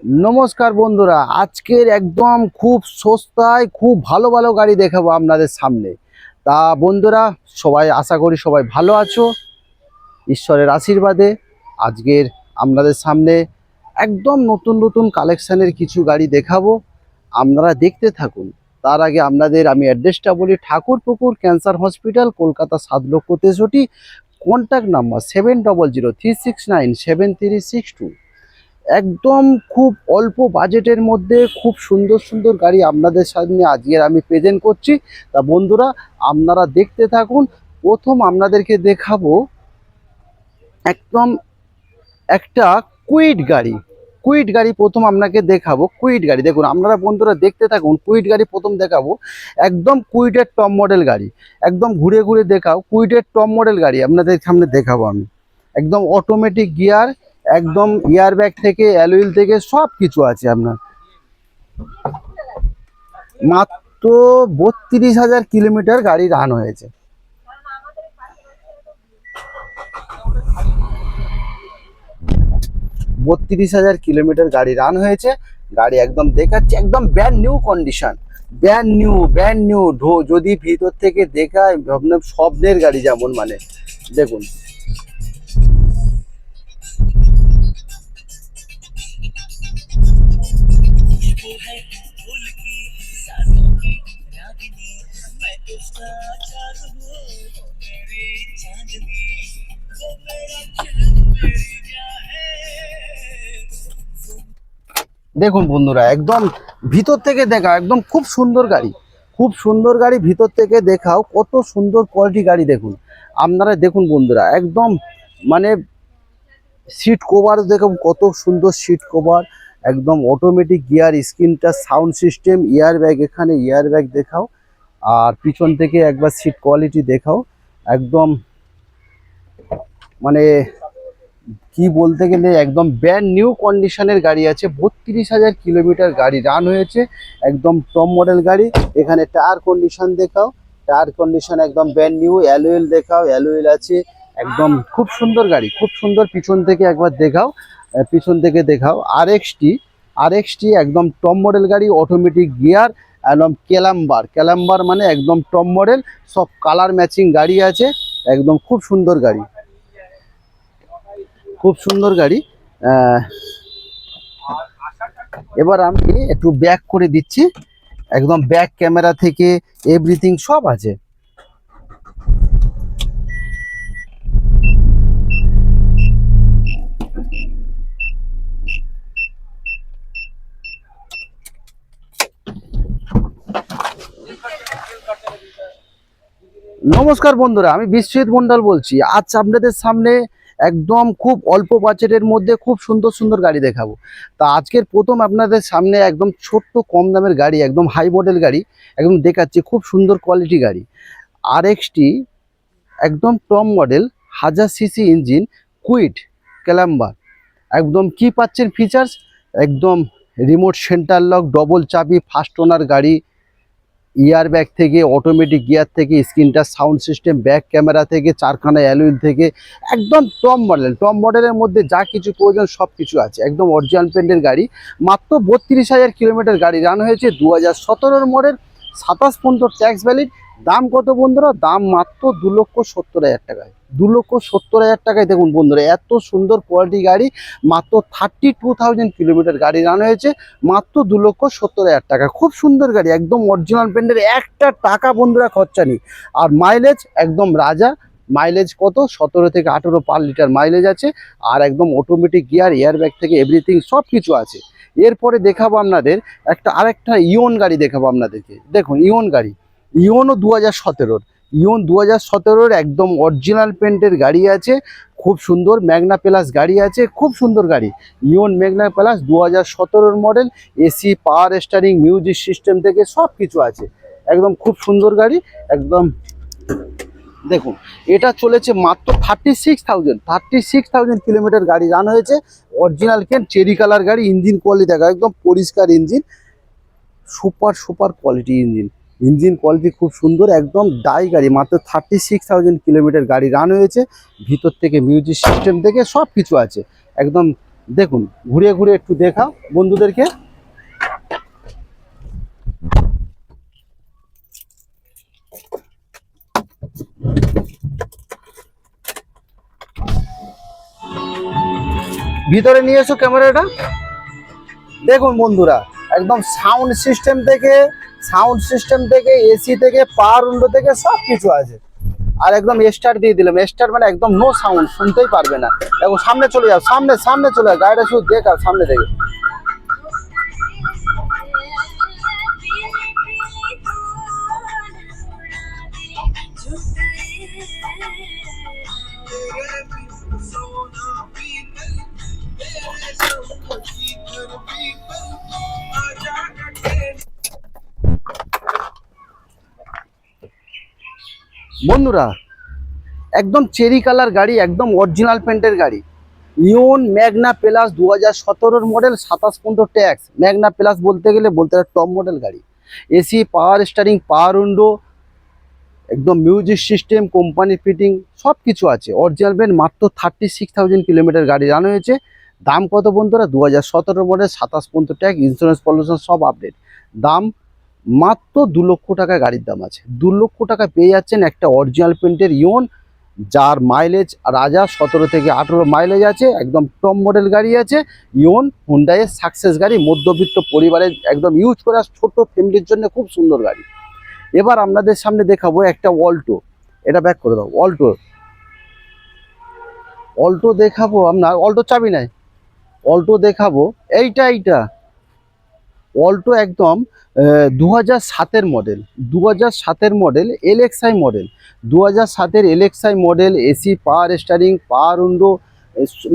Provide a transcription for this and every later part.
নমস্কার বন্ধুরা, আজকের একদম খুব সস্তায় খুব ভালো ভালো গাড়ি দেখাবো আপনাদের সামনে। তা বন্ধুরা, সবাই আশা করি সবাই ভালো আছো ঈশ্বরের আশীর্বাদে। আজকের আপনাদের সামনে একদম নতুন নতুন কালেকশানের কিছু গাড়ি দেখাবো, আপনারা দেখতে থাকুন। তার আগে আপনাদের আমি অ্যাড্রেসটা বলি। Thakurpukur cancer hospital, Kolkata 7,63,। Contact number 7003697362। একদম খুব অল্প বাজেটের মধ্যে খুব সুন্দর সুন্দর গাড়ি আপনাদের সামনে আজকের আমি প্রেজেন্ট করছি। তা বন্ধুরা, আপনারা দেখতে থাকুন। প্রথম আপনাদেরকে দেখাবো একদম একটা কুইট গাড়ি। কুইট গাড়ি প্রথম আপনাকে দেখাবো। কুইট গাড়ি দেখুন, আপনারা বন্ধুরা দেখতে থাকুন। কুইট গাড়ি প্রথম দেখাবো, একদম কুইটের টপ মডেল গাড়ি। একদম ঘুরে ঘুরে দেখাও, কুইটের টপ মডেল গাড়ি আপনাদের সামনে দেখাবো আমি। একদম অটোমেটিক গিয়ার, একদম এয়ার ব্যাগ থেকে অ্যালুইল থেকে সব কিছু আছে আপনার। মাত্র 32,000 কিলোমিটার গাড়ি রান হয়েছে। 32,000 কিলোমিটার গাড়ি রান হয়েছে। গাড়ি একদম দেখাচ্ছে, একদম brand new condition, brand new যদি ভিতর থেকে দেখায় আপনার স্বপ্নের গাড়ি যেমন, মানে দেখুন। দেখুন বন্ধুরা, একদম ভিতর থেকে দেখা, একদম খুব সুন্দর গাড়ি, খুব সুন্দর গাড়ি। ভিতর থেকে দেখাও কত সুন্দর কোয়ালিটি গাড়ি। দেখুন আপনারা, দেখুন বন্ধুরা, একদম মানে সিট কভার দেখুন কত সুন্দর সিট কভার। একদম অটোমেটিক গিয়ার, স্ক্রিনটা, সাউন্ড সিস্টেম, এয়ার ব্যাগ, এখানে এয়ার ব্যাগ দেখাও। আর পিছন থেকে একবার সিট কোয়ালিটি দেখাও। একদম মানে কি বলতে গেলে একদম ব্র্যান্ড নিউ কন্ডিশনের গাড়ি আছে। 32,000 কিলোমিটার গাড়ি রান হয়েছে, একদম টপ মডেল গাড়ি। এখানে টায়ার কন্ডিশন দেখাও, টায়ার কন্ডিশন একদম ব্র্যান্ড নিউ। অ্যালুয়েল দেখাও, অ্যালুয়েল আছে। একদম খুব সুন্দর গাড়ি, খুব সুন্দর। পিছন থেকে একবার দেখাও, পিছন থেকে দেখাও। আর এক্সটি একদম টপ মডেল গাড়ি, অটোমেটিক গিয়ার, একদম ক্যালাম্বার মানে একদম টপ মডেল। সব কালার ম্যাচিং গাড়ি আছে, একদম খুব সুন্দর গাড়ি, খুব সুন্দর গাড়ি। এবার আমি একটু ব্যাক করে দিচ্ছি, একদম ব্যাক ক্যামেরা থেকে এভরিথিং সব আছে। নমস্কার বন্ধুরা, আমি বিশ্বজিৎ মন্ডল বলছি। আজ আপনাদের সামনে একদম খুব অল্প বাজেটের মধ্যে খুব সুন্দর সুন্দর গাড়ি দেখাবো। তা আজকের প্রথম আপনাদের সামনে একদম ছোট্ট কম দামের গাড়ি, একদম হাই মডেল গাড়ি একদম দেখাচ্ছি। খুব সুন্দর কোয়ালিটি গাড়ি, আর এক্সটি একদম top model, 1000 CC engine, quiet ক্যালাম্বার। একদম কি পাচ্ছেন ফিচার্স, একদম রিমোট সেন্টার লক, ডবল চাবি, ফাস্ট ওনার গাড়ি, ইয়ার ব্যাগ থেকে, অটোমেটিক গিয়ার থেকে, স্ক্রিনটা, সাউন্ড সিস্টেম, ব্যাক ক্যামেরা থেকে, চারখানা অ্যালুইল থেকে, একদম টপ মডেল। টপ মডেলের মধ্যে যা কিছু প্রয়োজন সব কিছু আছে। একদম অরিজিনাল পেন্টের গাড়ি। মাত্র 32,000 কিলোমিটার গাড়ি রান হয়েছে। 2017 মডেল, 27 পর্যন্ত ট্যাক্স ভ্যালিড। দাম কত বন্ধুরা? দাম মাত্র 2,70,000 টাকায়। 2,70,000 টাকায়। দেখুন বন্ধুরা, এত সুন্দর কোয়ালিটি গাড়ি। মাত্র 32,000 কিলোমিটার গাড়ি রান হয়েছে, মাত্র 2,70,000 টাকা। খুব সুন্দর গাড়ি, একদম অরিজিনাল পেন্টের, একটা টাকা বন্ধুরা খরচা নেই। আর মাইলেজ একদম রাজা। মাইলেজ কত? 17 থেকে 18 পার লিটার মাইলেজ আছে। আর একদম অটোমেটিক গিয়ার, এয়ার ব্যাগ থেকে এভরিথিং সব কিছু আছে। এরপরে দেখাবো আপনাদের আরেকটা ইওন গাড়ি দেখাবো আপনাদেরকে। দেখুন ইওন গাড়ি, ইওনও 2017। ইওন 2017 একদম অরিজিনাল পেন্টের গাড়ি আছে। খুব সুন্দর ম্যাগনা প্লাস গাড়ি আছে, খুব সুন্দর গাড়ি। Eon Magna plus 2017 model, AC, power steering, music system থেকে সব কিছু আছে। একদম খুব সুন্দর গাড়ি একদম। দেখুন এটা চলেছে মাত্র 36,000 কিলোমিটার গাড়ি রান হয়েছে। অরিজিনাল চেরি কালার গাড়ি। ইঞ্জিন কোয়ালিটি দেখা, একদম পরিষ্কার engine, super quality engine. Engine quality খুব সুন্দর, একদম ডাই গাড়ি। মাত্র 36,000 কিলোমিটার গাড়ি রান হয়েছে। ভিতর থেকে মিউজিক সিস্টেম থেকে সব কিছু আছে। একদম দেখুন ঘুরে ঘুরে একটু দেখাও বন্ধুদেরকে। ভিতরে নিয়ে এসো ক্যামেরাটা। দেখুন বন্ধুরা, একদম সাউন্ড সিস্টেম থেকে এসি থেকে পাওয়ার উইন্ডো থেকে সব কিছু আছে। আর একদম স্টার্ট দিয়ে দিলাম, স্টার্ট মানে একদম নো সাউন্ড, শুনতেই পারবে না। দেখো সামনে চলে যাও, সামনে সামনে চলে যাও, গাড়িটা শুধু দেখাও সামনে থেকে। বন্ধুরা একদম চেরি কালার গাড়ি, একদম অরিজিনাল পেন্টের গাড়ি, Eon Magna plus 2017 model, 27 tax. Magna plus বলতে গেলে টপ মডেল গাড়ি। AC, power steering, power window, একদম মিউজিক সিস্টেম, কোম্পানি ফিটিং সব কিছু আছে। অরিজিনাল পেন্ট, মাত্র 36,000 কিলোমিটার গাড়ি রান হয়েছে। দাম কত বন্ধুরা? 2017 মডেল, 27 ট্যাক্স, ইন্স্যুরেন্স পলিউশন সব আপডেট। দাম মাত্র 2 লক্ষ টাকা গাড়ির দাম আছে। 2 লক্ষ টাকা পেয়ে যাচ্ছেন একটা অরিজিনাল পেন্টের ইওন, যার মাইলেজ রাজা 17 থেকে 18 মাইলেজ আছে। একদম টপ মডেল গাড়ি আছে ইওন, হুন্ডাইয়ের সাকসেস গাড়ি, মধ্যবিত্ত পরিবারের একদম ইউজ করা ছোট ফ্যামিলির জন্য খুব সুন্দর গাড়ি। এবার আপনাদের সামনে দেখাবো একটা অল্টো। এটা ব্যাক করে দাও। অল্টো, অল্টো দেখাবো আপনার। অল্টো চাবি নাই, অল্টো দেখাবো। এইটা অল্টো একদম 2007-এর মডেল, 2007-এর মডেল, এলএক্সআই মডেল, 2007-এর LXI model. AC, power steering, power window,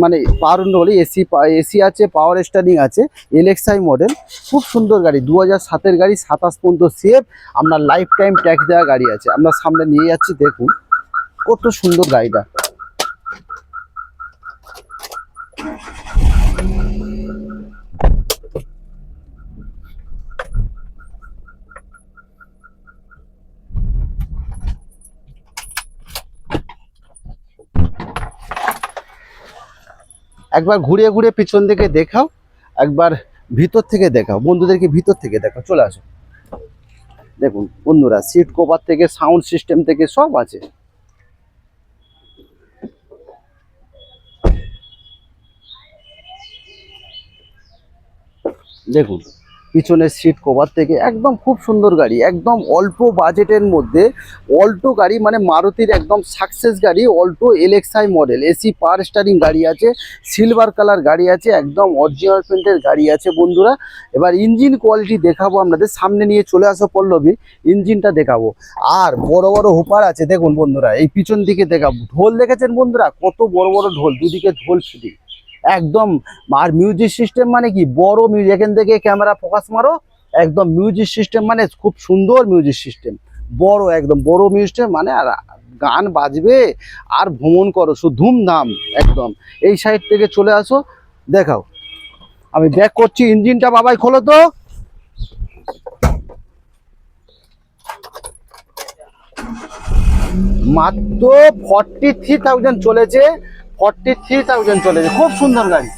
মানে পাওয়ার উইন্ডো বলে এসি আছে, পাওয়ার স্টারিং আছে, এলএক্সআই মডেল। খুব সুন্দর গাড়ি, 2007-এর গাড়ি, 27 সেফ। আপনার লাইফ টাইম ট্যাক্স দেওয়া গাড়ি আছে। আপনার সামনে নিয়ে যাচ্ছি, দেখুন কত সুন্দর গাড়িটা। একবার ঘুরিয়ে ঘুরিয়ে পিছন থেকে দেখাও, একবার ভিতর থেকে দেখাও, বন্ধুদেরকে ভিতর থেকে দেখাও। চলে আসো। দেখুন বন্ধুরা, সিট কভার থেকে সাউন্ড সিস্টেম থেকে সব আছে। দেখুন পিছনের সিট কভার থেকে একদম খুব সুন্দর গাড়ি, একদম অল্প বাজেটের মধ্যে অল্টো গাড়ি, মানে মারুতির একদম সাকসেস গাড়ি। Alto LXi model, AC, power steering গাড়ি আছে, সিলভার কালার গাড়ি আছে, একদম অরিজিনাল পেন্টের গাড়ি আছে বন্ধুরা। এবার ইঞ্জিন কোয়ালিটি দেখাবো আপনাদের সামনে, নিয়ে চলে আসো পল্লবী, ইঞ্জিনটা দেখাবো। আর বড় বড় হুপার আছে দেখুন বন্ধুরা, এই পিছন দিকে দেখাবো। ঢোল দেখেছেন বন্ধুরা, কত বড় বড় ঢোল, দুদিকে ঢোল ফিটিং একদম। আর মিউজিক সিস্টেম মানে কি, বড় মিউজিক, এখান থেকে ক্যামেরা ফোকাস মারো, একদম মিউজিক সিস্টেম মানে খুব সুন্দর মিউজিক সিস্টেম, বড় একদম বড় মিউজিক মানে। আর গান বাজবে আর ভ্রমণ করো শুধু ধুমধাম একদম। এই সাইড থেকে চলে আসো, দেখাও। আমি ব্যাক করছি, ইঞ্জিনটা বাবাই খোলো তো। মাত্র 43,000 চলেছে, 43,000 চলেছে। খুব সুন্দর গাড়ি।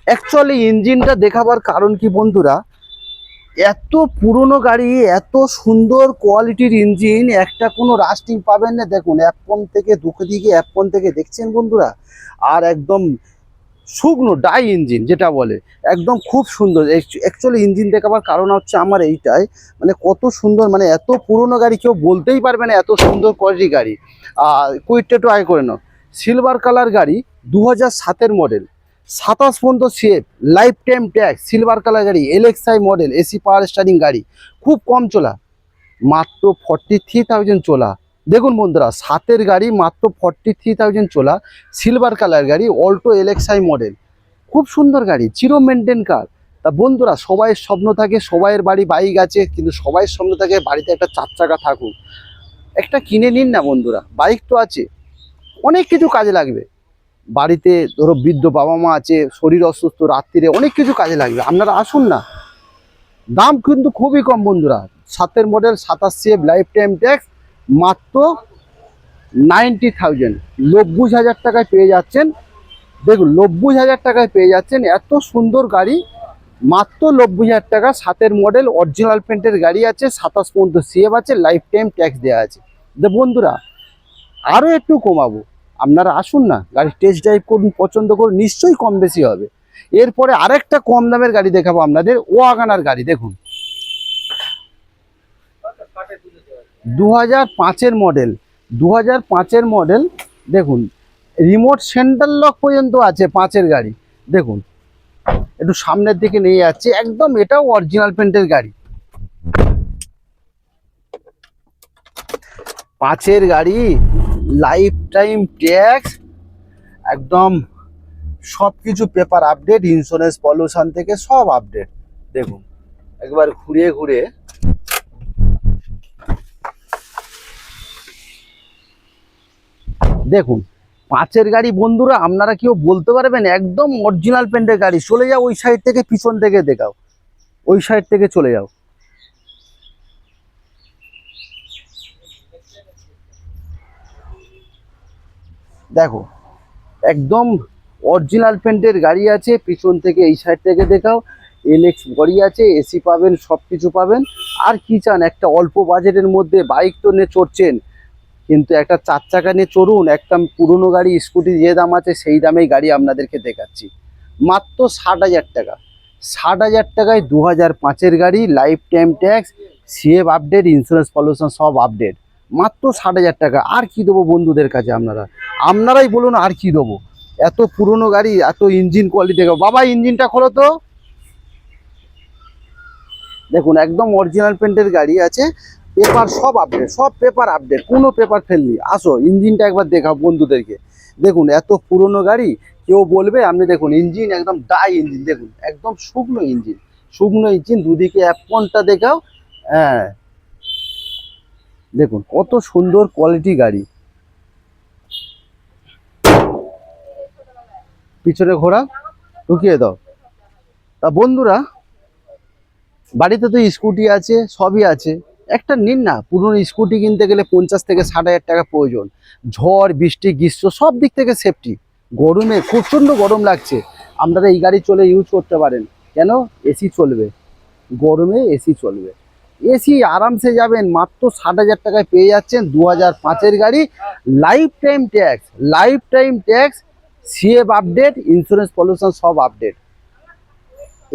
অ্যাকচুয়ালি ইঞ্জিনটা দেখাবার কারণ কি বন্ধুরা, এত পুরনো গাড়ি, এত সুন্দর কোয়ালিটির ইঞ্জিন, একটা কোনো রাস্টিং পাবেন না। দেখুন অ্যাপন থেকে দুদিকে, অ্যাপন থেকে দেখছেন বন্ধুরা, আর একদম শুকনো ডাই ইঞ্জিন যেটা বলে, একদম খুব সুন্দর। অ্যাকচুয়ালি ইঞ্জিন দেখাবার কারণ হচ্ছে আমার এইটাই, মানে কত সুন্দর, মানে এত পুরনো গাড়ি কেউ বলতেই পারবে না এত সুন্দর কোয়ালিটি গাড়ি। কুইকটা একটু আয় করে নাও। সিলভার কালার গাড়ি, 2007-এর মডেল, 27 সেফ, life time tax, silver colour গাড়ি, LXI model, AC, power steering গাড়ি, খুব কম চলা, মাত্র 43,000 চলা। দেখুন বন্ধুরা, 7-এর গাড়ি মাত্র 43,000 চলা, সিলভার কালার গাড়ি, অল্টো এলএক্সআই মডেল, খুব সুন্দর গাড়ি, চিরো মেনটেন কার। তা বন্ধুরা, সবাইয়ের স্বপ্ন থাকে, সবাইয়ের বাড়ি বাইক আছে, কিন্তু সবাইয়ের স্বপ্ন থাকে বাড়িতে একটা 4 চাকা থাকুক। একটা কিনে নিন না বন্ধুরা, বাইক তো আছে, অনেক কিছু কাজে লাগবে। বাড়িতে ধরো বৃদ্ধ বাবা মা আছে, শরীর অসুস্থ, রাত্রিরে অনেক কিছু কাজে লাগবে। আপনারা আসুন না, দাম কিন্তু খুবই কম বন্ধুরা। 7-এর model 27 CF life time tax মাত্র 90,000, 90,000 টাকায় পেয়ে যাচ্ছেন। দেখুন 90,000 টাকায় পেয়ে যাচ্ছেন এত সুন্দর গাড়ি, মাত্র 90,000 টাকা। 7-এর মডেল অরিজিনাল পেন্টের গাড়ি আছে, 27 পর্যন্ত CF আছে, লাইফ টাইম ট্যাক্স দেওয়া আছে। বন্ধুরা আরও একটু কমাবো, আপনারা আসুন না, গাড়ি টেস্ট ড্রাইভ করুন, পছন্দ করুন, নিশ্চয়ই কম বেশি হবে। এরপরে আরেকটা কম দামের গাড়ি দেখাবো আপনাদের, ওয়াগনার গাড়ি। দেখুন 2005-এর মডেল, 2005-এর মডেল। দেখুন রিমোট সেন্টার লক পর্যন্ত আছে 5-এর গাড়ি। দেখুন একটু সামনের দিকে নিয়ে যাচ্ছে, একদম এটাও অরিজিনাল পেন্টের গাড়ি। 5-এর গাড়ি, লাইফ টাইম ট্যাক্স, একদম সব কিছু পেপার আপডেট, ইন্স্যুরেন্স পলিউশন থেকে সব আপডেট। দেখুন একবার ঘুরিয়ে ঘুরিয়ে দেখুন 5-এর গাড়ি। বন্ধুরা আপনারা কেউ বলতে পারবেন একদম অরিজিনাল পেন্টের গাড়ি? চলে যাও ওই সাইড থেকে, পিছন থেকে দেখাও, ওই সাইড থেকে চলে যাও। দেখো একদম অরিজিনাল পেন্টের গাড়ি আছে, পিছন থেকে এই সাইড থেকে দেখাও। এলএক্স গাড়ি আছে, এসি পাবেন, সব কিছু পাবেন। আর কি চান, একটা অল্প বাজেটের মধ্যে বাইক তো নিয়ে চড়ছেন, কিন্তু একটা 4 চাকা নিয়ে চড়ুন। একটা পুরনো গাড়ি, স্কুটি যে দাম আছে সেই দামেই গাড়ি আপনাদেরকে দেখাচ্ছি, মাত্র 60,000 টাকা। 60,000 টাকায় 2005-এর গাড়ি, life time tax, CF update, insurance pollution সব আপডেট, মাত্র 60,000 টাকা। আর কি দেবো বন্ধুদের কাছে? আপনারাই বলুন আর কি দেবো? এত পুরনো গাড়ি, এত ইঞ্জিন কোয়ালিটি। বাবা ইঞ্জিনটা খোলো তো। দেখুন একদম অরিজিনাল পেন্টের গাড়ি আছে, পেপার সব আপডেট, সব পেপার আপডেট, কোনো পেপার ফেলনি। আসো ইঞ্জিনটা একবার দেখাও বন্ধুদেরকে। দেখুন এত পুরনো গাড়ি, কেউ বলবে? আপনি দেখুন ইঞ্জিন একদম ডাই ইঞ্জিন, দেখুন একদম শুকনো ইঞ্জিন, শুকনো ইঞ্জিন। দুদিকে অ্যাপনটা দেখাও। হ্যাঁ দেখুন কত সুন্দর কোয়ালিটি গাড়ি। পিছনে ঘোরা, ঢুকিয়ে দাও। তা বন্ধুরা বাড়িতে তো স্কুটি আছে, সবই আছে, একটা নিন না। পুরনো স্কুটি কিনতে গেলে 50 থেকে 60,000 টাকা প্রয়োজন। ঝড় বৃষ্টি গ্রীষ্ম সব দিক থেকে সেফটি। গরমে প্রচণ্ড গরম লাগছে, আপনারা এই গাড়ি চলে ইউজ করতে পারেন। কেন? এসি চলবে, গরমে এসি চলবে, এসি আরামসে যাবেন। মাত্র 60,000 টাকায় পেয়ে যাচ্ছেন 2005-এর গাড়ি, life time tax, life time tax, CF update, insurance pollution সব আপডেট।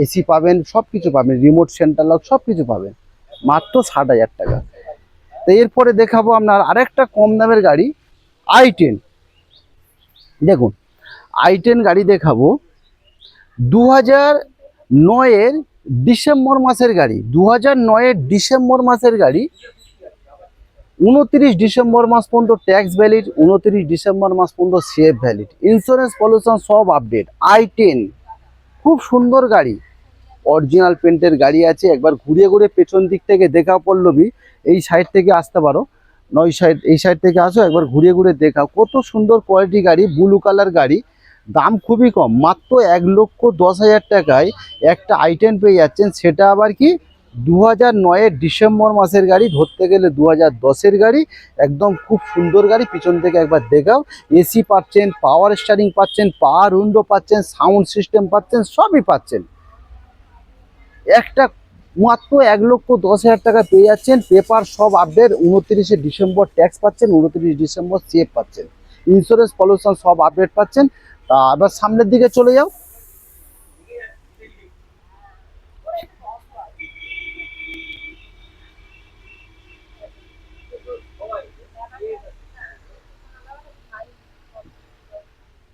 এসি পাবেন, সব কিছু পাবেন, রিমোট সেন্টার লক সব কিছু পাবেন, মাত্র 60,000 টাকা। তো এরপরে দেখাবো আপনার আরেকটা কম দামের গাড়ি, i10। দেখুন i10 গাড়ি দেখাবো, 2009-এর ডিসেম্বর মাসের গাড়ি, 2009-এর ডিসেম্বর মাসের গাড়ি। 29 ডিসেম্বর মাস পর্যন্ত ট্যাক্স ভ্যালিড, 29 ডিসেম্বর মাস পর্যন্ত CF ভ্যালিড, ইন্স্যুরেন্স পলিউশন সব আপডেট। i10 খুব সুন্দর গাড়ি, অরিজিনাল পেন্টের গাড়ি আছে। একবার ঘুরিয়ে ঘুরিয়ে পেছন দিক থেকে দেখাও পল্লবী, এই সাইড থেকে আসতে পারো, নয় সাইড এই সাইড থেকে আসো, একবার ঘুরিয়ে ঘুরিয়ে দেখাও। কত সুন্দর কোয়ালিটি গাড়ি, ব্লু কালার গাড়ি, দাম খুবই কম, মাত্র 1,10,000 টাকায় একটা i10 পেয়ে যাচ্ছেন। সেটা আবার কি 2009-এর ডিসেম্বর মাসের গাড়ি, ধরতে গেলে 2010-এর গাড়ি। একদম খুব সুন্দর গাড়ি, পিছন থেকে একবার দেখাও। এসি পাচ্ছেন, পাওয়ার স্টারিং পাচ্ছেন, পাওয়ার উইন্ডো পাচ্ছেন, সাউন্ড সিস্টেম পাচ্ছেন, সবই পাচ্ছেন। একটা মাত্র 1,10,000 টাকা পেয়ে যাচ্ছেন, পেপার সব আপডেট। 29 ডিসেম্বর ট্যাক্স পাচ্ছেন, 29 ডিসেম্বর CF পাচ্ছেন, ইন্স্যুরেন্স পলিউশন সব আপডেট পাচ্ছেন। তা আবার সামনের দিকে চলে যাও।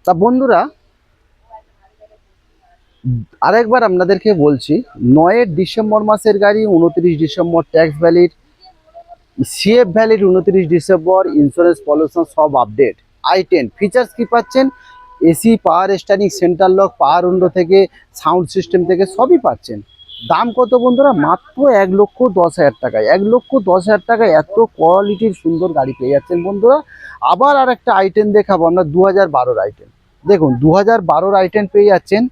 তা বন্ধুরা আরেকবার আপনাদেরকে বলছি, 9-এর ডিসেম্বর মাসের গাড়ি, 29 December tax valid, CF valid 29 December, insurance pollution সব আপডেট। i10 ফিচার্স কি পাচ্ছেন? AC, power steering, central lock, পাওয়ার উইন্ডো থেকে, সাউন্ড সিস্টেম থেকে সবই পাচ্ছেন। দাম কত বন্ধুরা? মাত্র 1,10,000 টাকায়, 1,10,000 টাকায় এত কোয়ালিটির সুন্দর গাড়ি পেয়ে যাচ্ছেন বন্ধুরা। আবার আর একটা i10 দেখাবো আমরা, 2012-র i10। দেখুন 2012-র i10 পেয়ে যাচ্ছেন,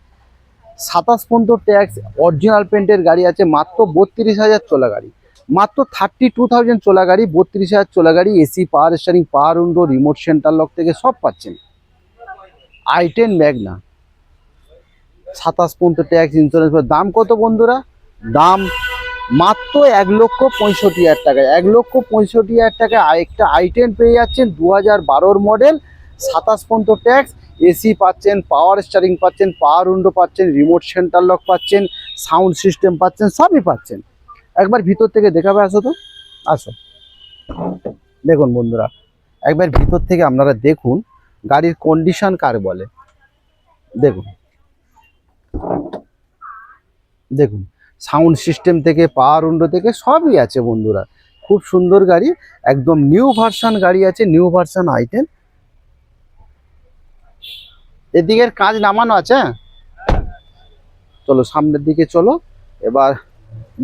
27 পর্যন্ত ট্যাক্স, অরিজিনাল পেন্টের গাড়ি আছে, মাত্র 32,000 চলা গাড়ি, মাত্র 32,000 চলা গাড়ি, 32,000 চলা গাড়ি, AC, power steering, power window, remote centre lock থেকে সব পাচ্ছেন। i10 ম্যাগনা 27 পর্যন্ত ট্যাক্স ইন্স্যুরেন্স। দাম কত বন্ধুরা? দাম মাত্র 1,65,000 টাকায়, 1,65,000 টাকায় একটা i10 পেয়ে যাচ্ছেন। 2012 মডেল, 27 পর্যন্ত ট্যাক্স, এসি পাচ্ছেন, পাওয়ার স্টিয়ারিং পাচ্ছেন, পাওয়ার উইন্ডো পাচ্ছেন, রিমোট সেন্টার লক পাচ্ছেন, সাউন্ড সিস্টেম পাচ্ছেন, সবই পাচ্ছেন। একবার ভিতর থেকে দেখাবে, আসো তো, আসো। দেখুন বন্ধুরা, একবার ভিতর থেকে আপনারা দেখুন গাড়ির কন্ডিশন কার বলে। দেখুন দেখুন সাউন্ড সিস্টেম থেকে পাওয়ার উইন্ডো থেকে সবই আছে বন্ধুরা। খুব সুন্দর গাড়ি, একদম নিউ ভার্সন গাড়ি আছে, নিউ ভার্সন i10। এদিকের কাজ নামানো আছে, চলো সামনের দিকে চলো। এবার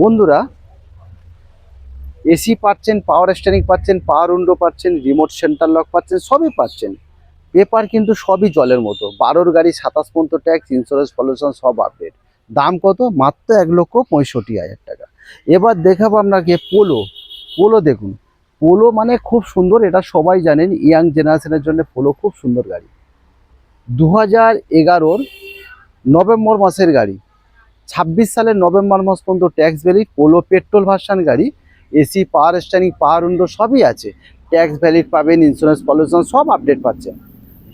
বন্ধুরা, এসি পাচ্ছেন, পাওয়ার স্টিয়ারিং পাচ্ছেন, পাওয়ার উইন্ডো পাচ্ছেন, রিমোট সেন্টার লক পাচ্ছেন, সবই পাচ্ছেন। পেপার কিন্তু সবই জলের মতো। 12 গাড়ি, 27 পর্যন্ত ট্যাক্স, ইন্স্যুরেন্স, পলিউশন সব আপডেট। দাম কত? মাত্র 1,65,000 টাকা। এবার দেখাবো আপনাকে পোলো। পোলো দেখুন, পোলো মানে খুব সুন্দর, এটা সবাই জানেন, ইয়াং জেনারেশনের জন্য পোলো খুব সুন্দর গাড়ি। 2011 নভেম্বর মাসের গাড়ি, 26 সালের নভেম্বর মাস পর্যন্ত tax valid. Polo petrol version গাড়ি, AC, power steering, power window সবই আছে, ট্যাক্স ভ্যালিড পাবেন, ইন্স্যুরেন্স, পলিউশন সব আপডেট পাচ্ছেন।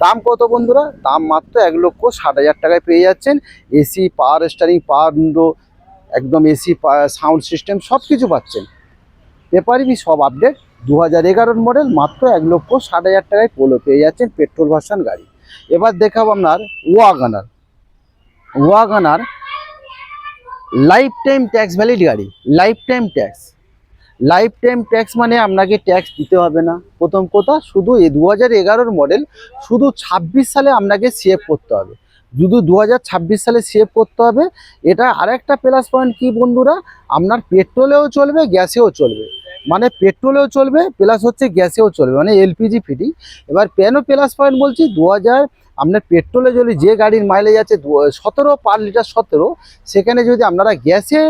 দাম কত বন্ধুরা? দাম মাত্র 1,60,000 টাকায় পেয়ে যাচ্ছেন। AC, power steering, power window, একদম এসি, সাউন্ড সিস্টেম সব কিছু পাচ্ছেন। পেপারবি সব আপডেট। 2011 মডেল, মাত্র 1,60,000 টাকায় পোলো পেয়ে যাচ্ছেন, পেট্রোল ভার্সন গাড়ি। এবার দেখাবো আপনার WagonR. WagonR life time tax valid গাড়ি, life time tax. Life time tax মানে আপনাকে ট্যাক্স দিতে হবে না। প্রথম কথা, শুধু 2011 মডেল, শুধু 26 সালে আপনাকে সেভ করতে হবে, শুধু 2026 সালে সেভ করতে হবে। এটা আরেকটা প্লাস পয়েন্ট কি বন্ধুরা, আপনার পেট্রোলেও চলবে, গ্যাসেও চলবে। মানে পেট্রোলেও চলবে প্লাস হচ্ছে গ্যাসেও চলবে, মানে এলপিজি ফিটিং। এবার কেন প্লাস পয়েন্ট বলছি? আপনার পেট্রোলে যদি যে গাড়ির মাইলেজ আছে 17 পার লিটার 17, সেখানে যদি আপনারা গ্যাসে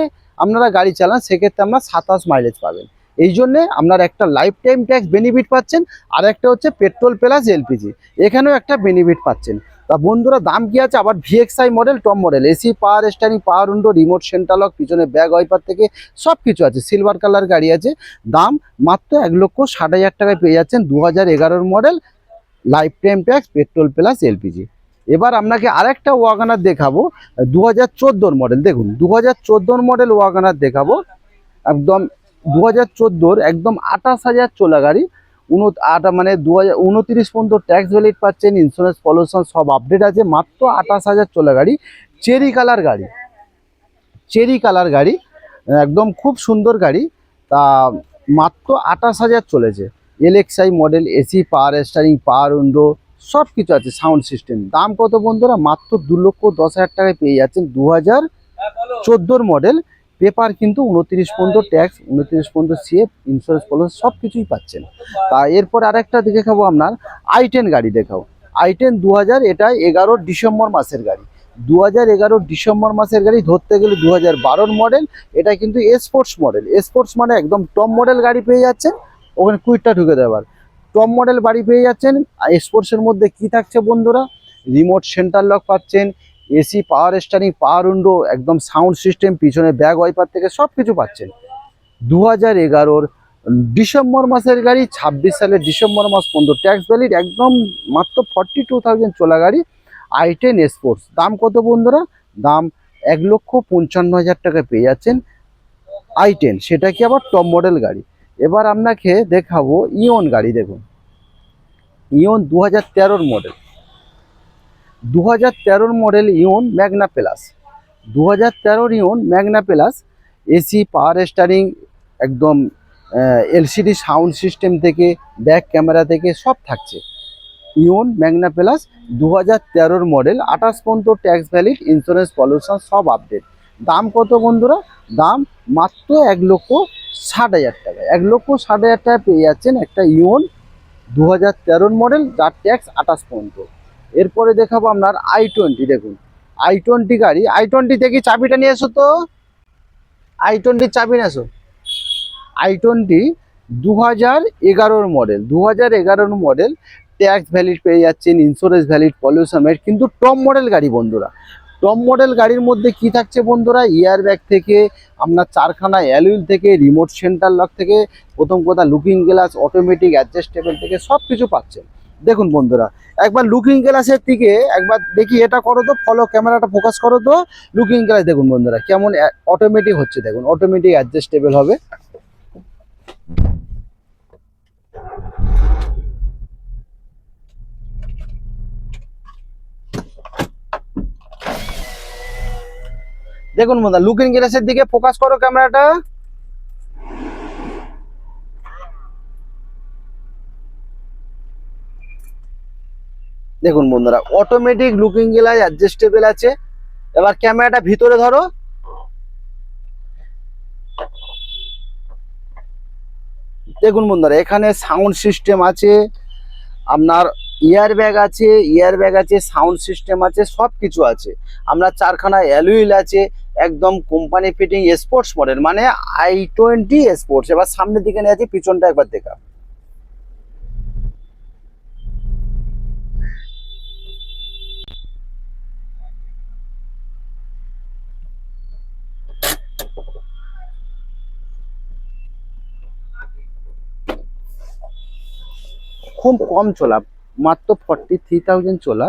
গাড়ি চালান সেক্ষেত্রে আপনার 27 মাইলেজ পাবেন। এই জন্যে আপনার একটা লাইফ টাইম ট্যাক্স বেনিফিট পাচ্ছেন, আর একটা হচ্ছে পেট্রোল প্লাস এলপিজি, এখানেও একটা বেনিফিট পাচ্ছেন। তা বন্ধুরা, দাম কি আছে? আবার VXI model, top model, AC, power steering, power window, remote centre lock, পিছনে ব্যাক ওয়াইপার থেকে সব কিছু আছে, সিলভার কালার গাড়ি আছে। দাম মাত্র 1,60,000 টাকায় পেয়ে যাচ্ছেন। 2011 model, life time tax, petrol plus LPG. এবার আপনাকে আরেকটা ওয়াগনার দেখাবো, 2014 মডেল। দেখুন 2014 মডেল ওয়াগনার দেখাবো, একদম 2014 একদম 28,000 চলা গাড়ি, মানে 2029 পর্যন্ত ট্যাক্স ভ্যালিড পাচ্ছেন, ইন্স্যুরেন্স, পলিউশন সব আপডেট আছে। মাত্র 28,000 চলা গাড়ি, চেরি কালার গাড়ি, চেরি কালার গাড়ি, একদম খুব সুন্দর গাড়ি। তা মাত্র 28,000 চলেছে। LXi model, AC, power steering, power window সব কিছু আছে, সাউন্ড সিস্টেম। দাম কত বন্ধুরা? মাত্র 2,10,000 টাকায় পেয়ে যাচ্ছেন। 2014 মডেল, পেপার কিন্তু 29 পর্যন্ত ট্যাক্স, 29 পর্যন্ত সিএফ, ইন্স্যুরেন্স, পলিউশন সব কিছুই পাচ্ছেন। তা এরপর আরেকটা দেখে খাবো আপনার i10 গাড়ি দেখাও। i10 2000, এটা 11 ডিসেম্বর মাসের গাড়ি, 2011 ডিসেম্বর মাসের গাড়ি। ধরতে গেলে 2012 মডেল। এটা কিন্তু স্পোর্টস মডেল, স্পোর্টস মানে একদম টপ মডেল গাড়ি পেয়ে যাচ্ছেন। ওখানে কুইকটা ঢুকে দেওয়ার, টপ মডেল গাড়ি পেয়ে যাচ্ছেন। স্পোর্টসের মধ্যে কি থাকছে বন্ধুরা? রিমোট সেন্টার লক পাচ্ছেন, AC, power steering, power window, একদম সাউন্ড সিস্টেম, পিছনে ব্যাক ওয়াইপার থেকে সব কিছু পাচ্ছেন। 2011 ডিসেম্বর মাসের গাড়ি, 26 সালের ডিসেম্বর মাস পর্যন্ত ট্যাক্স ভ্যালিড, একদম মাত্র 42,000 চলা গাড়ি, i10 স্পোর্টস। দাম কত বন্ধুরা? দাম 1,55,000 টাকায় পেয়ে যাচ্ছেন i10, সেটা কি আবার টপ মডেল গাড়ি। এবার আপনাকে দেখাবো ইওন গাড়ি। দেখুন Eon 2013 model, 2013 model Eon Magna plus, 2013 Eon Magna plus, AC, power steering, একদম এলসিডি সাউন্ড সিস্টেম থেকে ব্যাক ক্যামেরা থেকে সব থাকছে। ইওন ম্যাগনা প্লাস 2013 মডেল, 28 পর্যন্ত ট্যাক্স ভ্যালিড, ইন্স্যুরেন্স, পলিউশন সব আপডেট। দাম কত বন্ধুরা? দাম মাত্র 1,60,000 টাকা, 1,60,000 টাকা পেয়ে যাচ্ছেন একটা ইওন 2013 মডেল, যার ট্যাক্স 28 পর্যন্ত। এরপরে দেখাবো আপনার i20। দেখুন i20 গাড়ি, i20 থেকে চাবিটা নিয়ে এসো তো, i20 চাবি নিয়ে এসো। i20 2011 model, 2011 model, tax valid পেয়ে যাচ্ছেন, ইন্স্যুরেন্স ভ্যালিড, পলিউশন ভ্যালিড, কিন্তু টপ মডেল গাড়ি বন্ধুরা। টপ মডেল গাড়ির মধ্যে কি থাকছে বন্ধুরা, ইয়ার ব্যাগ থেকে আপনার চারখানা অ্যালুইল থেকে, রিমোট সেন্টার লক থেকে, প্রথম কথা লুকিং গ্লাস, অটোমেটিক অ্যাডজাস্টেবল থেকে সব কিছু পাচ্ছেন। দেখুন বন্ধুরা, একবার লুকিং গ্লাসের দিকে একবার দেখি, এটা করো তো, ফলো ক্যামেরাটা ফোকাস করো তো, লুকিং গ্লাস দেখুন বন্ধুরা কেমন অটোমেটিক হচ্ছে, দেখুন অটোমেটিক অ্যাডজাস্টেবল হবে। দেখুন বন্ধুরা, লুকিং গ্লাসের দিকে ফোকাস করো ক্যামেরাটা। দেখুন বন্ধুরা, অটোমেটিক লুকিং গ্লাস অ্যাডজাস্টেবল আছে। এবার ক্যামেরাটা ভিতরে ধরো। দেখুন বন্ধুরা, এখানে সাউন্ড সিস্টেম আছে, আপনার ইয়ার ব্যাগ আছে, সাউন্ড সিস্টেম আছে, সব কিছু আছে। আপনার চারখানা অ্যালুইল আছে, একদম কোম্পানি ফিটিং স্পোর্টস মডেল, মানে i20 স্পোর্টস। এবার সামনের দিকে নিয়ে আছি, পিছনটা একবার দেখা। খুব কম চলা, মাত্র 43,000 চলা।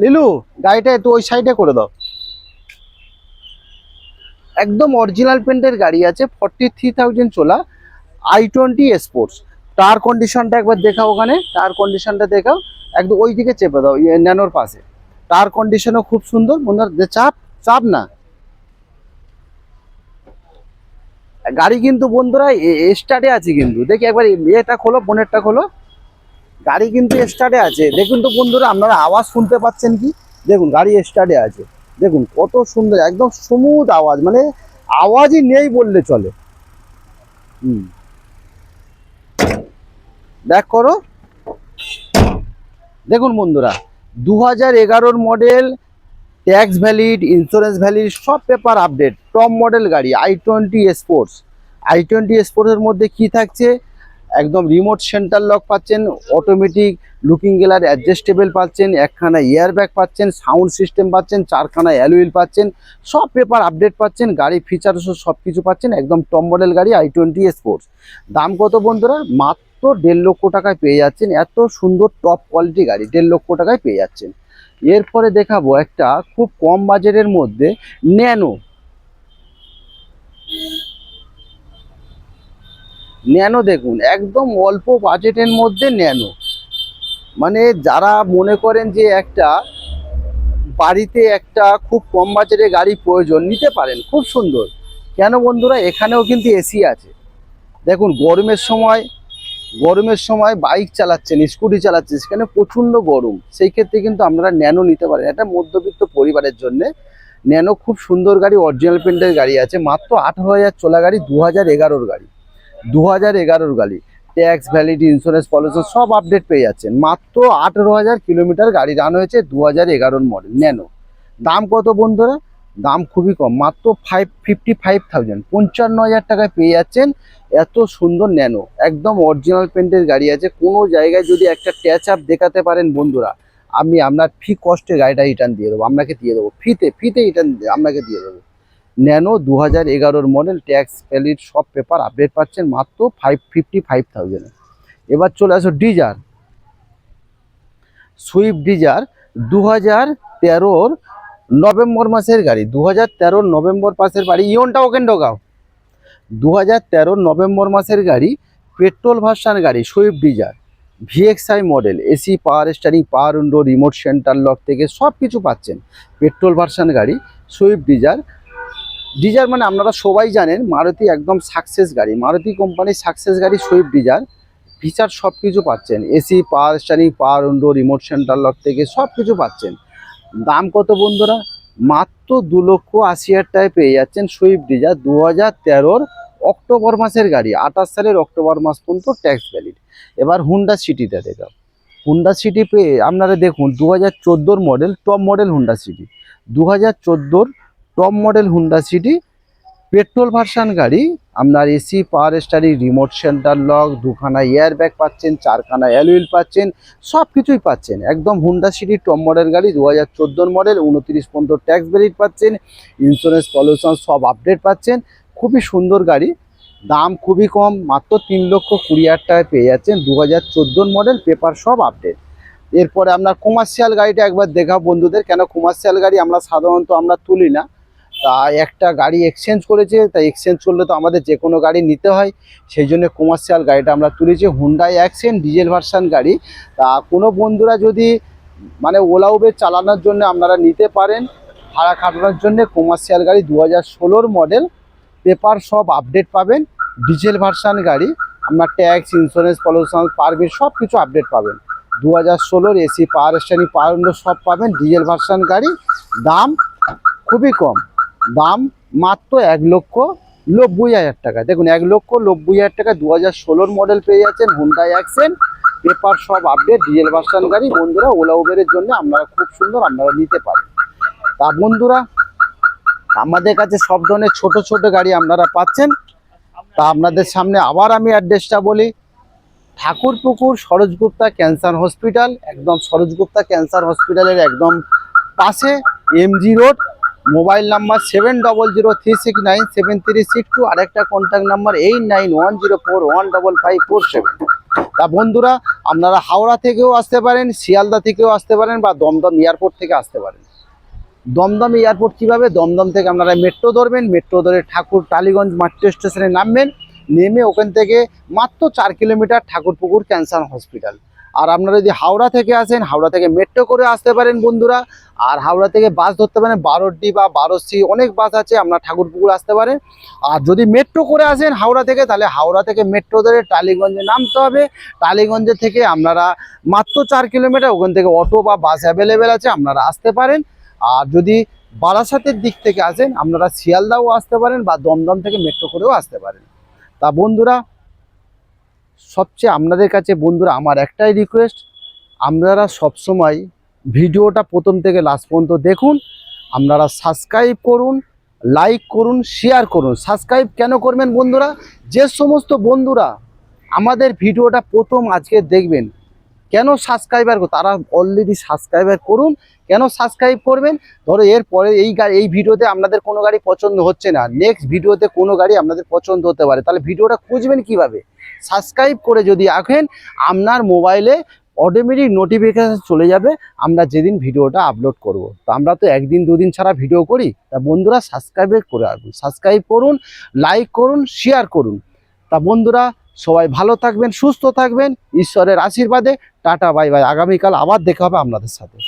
লিলু, গাড়িটা একটু ওই সাইডে করে দাও। একদম অরিজিনাল পেন্টের গাড়ি আছে, 43,000 চলা, i20 স্পোর্টস। টায়ার কন্ডিশনটা একবার দেখাও, ওখানে টায়ার কন্ডিশনটা দেখাও, একদম ওই দিকে চেপে দাও, ন্যানোর পাশে। টায়ার কন্ডিশনও খুব সুন্দর বন্ধুরা, চাপ চাপ না। গাড়ি কিন্তু বন্ধুরা স্টার্টে আছে, কিন্তু দেখি একবার এটা খোলো, বোনেটটা খোলো। গাড়ি কিন্তু স্টার্টে আছে, দেখুন তো বন্ধুরা, আপনারা আওয়াজ শুনতে পাচ্ছেন কি? দেখুন গাড়ি স্টার্টে আছে, দেখুন কত সুন্দর, একদম স্মুথ আওয়াজ, মানে আওয়াজই নেই বললে চলে। ব্যাক করো। দেখুন বন্ধুরা, 2011 model, tax valid, insurance valid, সব পেপার আপডেট, টপ মডেল গাড়ি, i20 স্পোর্টস। i20 স্পোর্টসের মধ্যে কি থাকছে, একদম রিমোট সেন্টার লক পাচ্ছেন, অটোমেটিক লুকিং গ্লাস অ্যাডজাস্টেবল পাচ্ছেন, একখানা এয়ার ব্যাগ পাচ্ছেন, সাউন্ড সিস্টেম পাচ্ছেন, চারখানা অ্যালুইল পাচ্ছেন, সব পেপার আপডেট পাচ্ছেন, গাড়ি ফিচারসও সব কিছু পাচ্ছেন, একদম টপ মডেল গাড়ি i20 স্পোর্টস। দাম কত বন্ধুরা, মাত্র 1.5 লক্ষ টাকায় পেয়ে যাচ্ছেন। এত সুন্দর টপ কোয়ালিটি গাড়ি 1.5 লক্ষ টাকায় পেয়ে যাচ্ছেন। এরপরে দেখাবো একটা খুব কম বাজেটের মধ্যে ন্যানো। ন্যানো দেখুন, একদম অল্প বাজেটের মধ্যে ন্যানো, মানে যারা মনে করেন যে একটা বাড়িতে একটা খুব কম বাজেটে গাড়ি প্রয়োজন, নিতে পারেন, খুব সুন্দর। কেন বন্ধুরা, এখানেও কিন্তু এসি আছে। দেখুন গরমের সময় বাইক চালাচ্ছেন, স্কুটি চালাচ্ছেন, সেখানে প্রচণ্ড গরম, সেই ক্ষেত্রে কিন্তু আপনারা ন্যানো নিতে পারেন। এটা মধ্যবিত্ত পরিবারের জন্য ন্যানো খুব সুন্দর গাড়ি, অরিজিনাল পেন্টের গাড়ি আছে, মাত্র 18,000 চলা গাড়ি, 2011 গাড়ি, 2011 গাড়ি, ট্যাক্স ভ্যালিড, ইন্স্যুরেন্স, পলিউশন সব আপডেট পেয়ে যাচ্ছেন। মাত্র 18,000 কিলোমিটার গাড়ি রান হয়েছে, 2011 মডেল ন্যানো। দাম কত বন্ধুরা, দাম খুবই কম, মাত্র 55,000, 55,000 টাকায় পেয়ে যাচ্ছেন এত সুন্দর ন্যানো। একদম অরিজিনাল পেন্টের গাড়ি আছে, কোনো জায়গায় যদি একটা ট্যাচ আপ দেখাতে পারেন বন্ধুরা, আমি আপনার ফি কস্টে গাড়িটা রিটার্ন দিয়ে দেবো, আপনাকে দিয়ে দেবো, ফ্রিতে রিটার্ন আপনাকে দিয়ে দেবো। ন্যানো 2011 মডেল, ট্যাক্স ভ্যালিড, সব পেপার আপডেট পাচ্ছেন, মাত্র 55,000। এবার চলে আসো ডিজার, সুইফট ডিজার, 2013 নভেম্বর মাসের গাড়ি, 2013 নভেম্বর মাসের গাড়ি, ইয়নটা ওকেন ঢোকাও। 2013 নভেম্বর মাসের গাড়ি, পেট্রোল ভার্সান গাড়ি, Swift desire, VXI model, AC, power steering, power window, remote centre lock থেকে সব কিছু পাচ্ছেন। পেট্রোল ভার্সান গাড়ি, সুইফট ডিজার। ডিজার মানে আপনারা সবাই জানেন মারুতি একদম সাকসেস গাড়ি, মারুতি কোম্পানির সাকসেস গাড়ি সুইফট ডিজার। ফিচার সব কিছু পাচ্ছেন, AC, power steering, power window, remote centre lock থেকে সব কিছু পাচ্ছেন। দাম কত বন্ধুরা, মাত্র 2,80,000 টাকায় পেয়ে যাচ্ছেন সুইফট ডিজার, 2013 অক্টোবর মাসের গাড়ি, 28 সালের অক্টোবর মাস পর্যন্ত ট্যাক্স ভ্যালিড। এবার হুন্ডা সিটিতে দেখাও। হুন্ডা সিটি পেয়ে আপনারা দেখুন, 2014 model, top model Honda city, 2014 top model Honda city, petrol version গাড়ি, আপনার AC, power steering, remote centre lock, দুখানা এয়ার ব্যাগ পাচ্ছেন, চারখানা অ্যালুইল পাচ্ছেন, সব কিছুই পাচ্ছেন। একদম হুন্ডা সিটি টপ মডেল গাড়ি, 2014 মডেল, 29 ট্যাক্স বেরিট পাচ্ছেন, ইন্স্যুরেন্স পলিউশন সব আপডেট পাচ্ছেন। খুবই সুন্দর গাড়ি, দাম খুবই কম, মাত্র 3,20,000 টাকায় পেয়ে যাচ্ছেন। 2014 মডেল, পেপার সব আপডেট। এরপরে আপনার কমার্শিয়াল গাড়িটা একবার দেখাও বন্ধুদের, কেন কমার্শিয়াল গাড়ি আমরা সাধারণত আমরা তুলি না। তা একটা গাড়ি এক্সচেঞ্জ করেছে, তাই এক্সচেঞ্জ করলে তো আমাদের যে কোনো গাড়ি নিতে হয়, সেই জন্য কমার্শিয়াল গাড়িটা আমরা তুলেছি। হুন্ডাই অ্যাকসেন্ট ডিজেল ভার্সান গাড়ি। তা কোনো বন্ধুরা যদি মানে ওলা উবের চালানোর জন্য আপনারা নিতে পারেন, ভাড়া খাটানোর জন্য কমার্শিয়াল গাড়ি, 2016 মডেল, পেপার সব আপডেট পাবেন। ডিজেল ভার্সান গাড়ি, আপনার ট্যাক্স, ইন্স্যুরেন্স, পলিউশন, পারমিট সব কিছু আপডেট পাবেন। 2016 AC, power steering, power window সব পাবেন। ডিজেল ভার্সান গাড়ি, দাম খুবই কম, দাম মাত্র 1,90,000 টাকা। দেখুন 1,90,000 টাকা 2016 মডেল পেয়ে যাচ্ছেন হুন্ডাই অ্যাকসেন্ট, পেপার সব আপডেট, ডিজেল ভার্সান গাড়ি। বন্ধুরা ওলা উবেরের জন্য আপনারা খুব সুন্দর আপনারা নিতে পারেন। তা বন্ধুরা আমাদের কাছে সব ধরনের ছোট ছোট গাড়ি আপনারা পাচ্ছেন। তা আপনাদের সামনে আবার আমি অ্যাড্রেসটা বলি, ঠাকুরপুকুর সরোজগুপ্তা ক্যান্সার হসপিটাল, একদম সরোজগুপ্তা ক্যান্সার হসপিটালের একদম পাশে, এমজি রোড। মোবাইল নাম্বার 7003697362, আরেকটা কন্ট্যাক্ট নাম্বার 8910415547। তা বন্ধুরা আপনারা হাওড়া থেকেও আসতে পারেন, শিয়ালদা থেকেও আসতে পারেন, বা দমদম এয়ারপোর্ট থেকে আসতে পারেন। দমদম এয়ারপোর্ট কীভাবে, দমদম থেকে আপনারা মেট্রো ধরবেন, মেট্রো ধরে ঠাকুর টালিগঞ্জ মেট্রো স্টেশনে নামবেন, নেমে ওখান থেকে মাত্র 4 কিলোমিটার ঠাকুরপুকুর ক্যান্সার হসপিটাল। আর আপনারা যদি হাওড়া থেকে আসেন, হাওড়া থেকে মেট্রো করে আসতে পারেন বন্ধুরা। আর হাওড়া থেকে বাস ধরতে পারেন, 12D বা 12C অনেক বাস আছে, আপনারা ঠাকুরপুকুর আসতে পারেন। আর যদি মেট্রো করে আসেন হাওড়া থেকে, তাহলে হাওড়া থেকে মেট্রো ধরে টালিগঞ্জে নামতে হবে। টালিগঞ্জে থেকে আপনারা মাত্র 4 কিলোমিটার, ওখান থেকে অটো বা বাস অ্যাভেলেবেল আছে, আপনারা আসতে পারেন। আর যদি বারাসাতের দিক থেকে আসেন, আপনারা শিয়ালদাও আসতে পারেন, বা দমদম থেকে মেট্রো করেও আসতে পারেন। তা বন্ধুরা সবচেয়ে আপনাদের কাছে বন্ধুরা আমার একটাই রিকোয়েস্ট, আপনারা সবসময় ভিডিওটা প্রথম থেকে লাস্ট পর্যন্ত দেখুন। আপনারা সাবস্ক্রাইব করুন, লাইক করুন, শেয়ার করুন। সাবস্ক্রাইব কেন করবেন বন্ধুরা, যে সমস্ত বন্ধুরা আমাদের ভিডিওটা প্রথম আজকে দেখবেন, কেন সাবস্ক্রাইবার, তারা অলরেডি সাবস্ক্রাইবার করুন। কেন সাবস্ক্রাইব করবেন, ধরো এরপরে এই ভিডিওতে আপনাদের কোনো গাড়ি পছন্দ হচ্ছে না, নেক্সট ভিডিওতে কোনো গাড়ি আপনাদের পছন্দ হতে পারে, তাহলে ভিডিওটা খুঁজবেন কিভাবে? সাবস্ক্রাইব করে যদি রাখেন, আপনার মোবাইলে অটোমেটিক নোটিফিকেশান চলে যাবে আমরা যেদিন ভিডিওটা আপলোড করব। তো আমরা তো একদিন দুদিন ছাড়া ভিডিও করি। তা বন্ধুরা সাবস্ক্রাইব করে রাখুন, সাবস্ক্রাইব করুন, লাইক করুন, শেয়ার করুন। তা বন্ধুরা সবাই ভালো থাকবেন, সুস্থ থাকবেন, ঈশ্বরের আশীর্বাদে। Tata, bye bye. আগামীকাল আবার দেখা হবে আপনাদের সাথে।